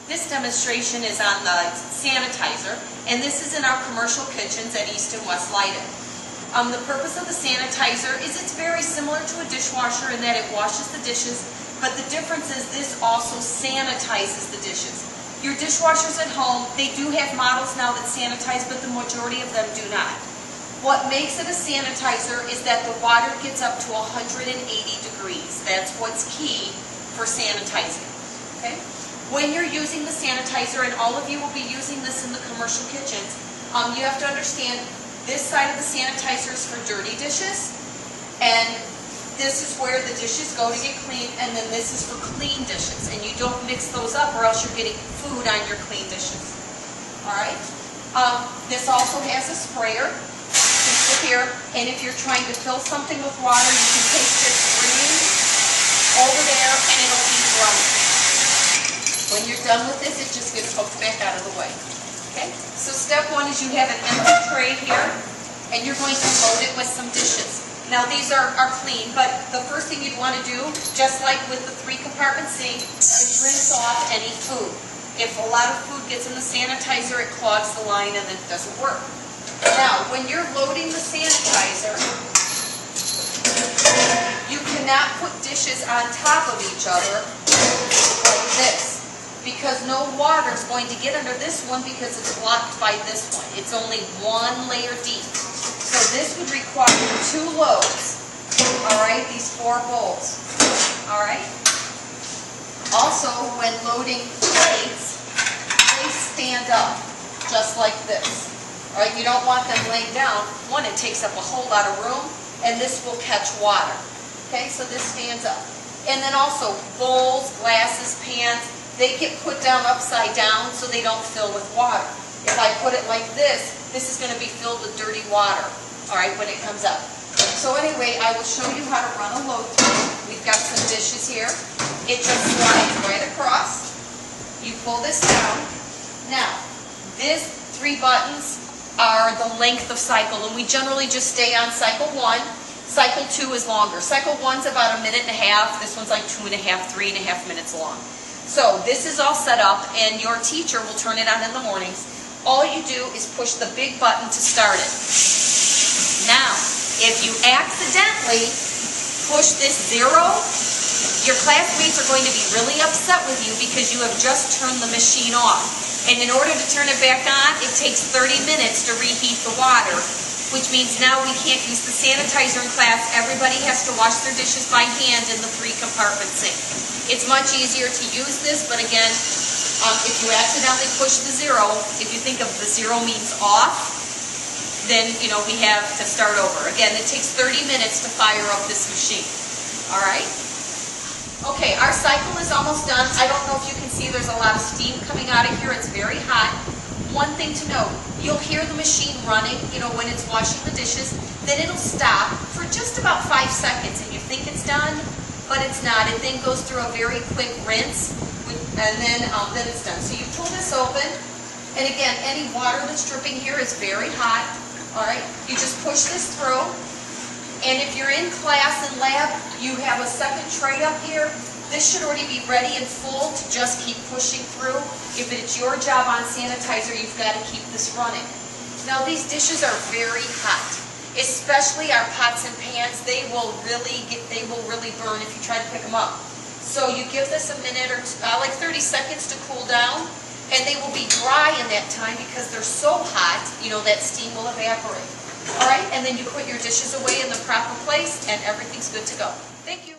This demonstration is on the sanitizer, and this is in our commercial kitchens at East and West Leiden. The purpose of the sanitizer is it's very similar to a dishwasher in that it washes the dishes, but the difference is this also sanitizes the dishes. Your dishwashers at home, they do have models now that sanitize, but the majority of them do not. What makes it a sanitizer is that the water gets up to 180 degrees. That's what's key for sanitizing. Okay? When you're using the sanitizer, and all of you will be using this in the commercial kitchens, you have to understand this side of the sanitizer is for dirty dishes, and this is where the dishes go to get clean, and then this is for clean dishes. And you don't mix those up or else you're getting food on your clean dishes. Alright? This also has a sprayer. You can sit here, and if you're trying to fill something with water, you can take this green over there and it'll keep running. When you're done with this, it just gets hooked back out of the way. Okay? So step one is you have an empty tray here, and you're going to load it with some dishes. Now these are clean, but the first thing you'd want to do, just like with the 3-compartment sink, is rinse off any food. If a lot of food gets in the sanitizer, it clogs the line and it doesn't work. Now, when you're loading the sanitizer, you cannot put dishes on top of each other like this, because no water is going to get under this one because it's blocked by this one. It's only one layer deep. So this would require 2 loads, alright, these 4 bowls, alright. Also, when loading plates, they stand up, just like this. Alright, you don't want them laying down. One, it takes up a whole lot of room, and this will catch water. Okay, so this stands up. And then also, bowls, glasses, pans, they get put down upside down so they don't fill with water. If I put it like this is going to be filled with dirty water, alright, when it comes up. So anyway, I will show you how to run a load through. We've got some dishes here. It just slides right across. You pull this down. Now, these 3 buttons are the length of cycle, and we generally just stay on cycle 1. Cycle 2 is longer. Cycle 1's about 1.5 minutes. This one's like 2.5, 3.5 minutes long. So this is all set up, and your teacher will turn it on in the mornings. All you do is push the big button to start it. Now, if you accidentally push this 0, your classmates are going to be really upset with you because you have just turned the machine off. And in order to turn it back on, it takes 30 minutes to reheat the water, which means now we can't use the sanitizer in class. Everybody has to wash their dishes by hand in the 3-compartment sink. It's much easier to use this, but again, if you accidentally push the 0, if you think of the 0 means off, then, we have to start over. Again, it takes 30 minutes to fire up this machine. All right? Okay, our cycle is almost done. I don't know if you can see there's a lot of steam coming out of here. It's very hot. One thing to note, you'll hear the machine running, when it's washing the dishes, then it'll stop for just about 5 seconds, and you think it's done, but it's not. It then goes through a very quick rinse, and then it's done. So you pull this open, and again, any water that's dripping here is very hot. All right, you just push this through, and if you're in class and lab, you have a second tray up here. This should already be ready and full to just keep pushing through. If it's your job on sanitizer, you've got to keep this running. Now these dishes are very hot, especially our pots and pans. They will really burn if you try to pick them up. So you give this a minute or like 30 seconds to cool down, and they will be dry in that time because they're so hot, that steam will evaporate. All right, and then you put your dishes away in the proper place, and everything's good to go. Thank you.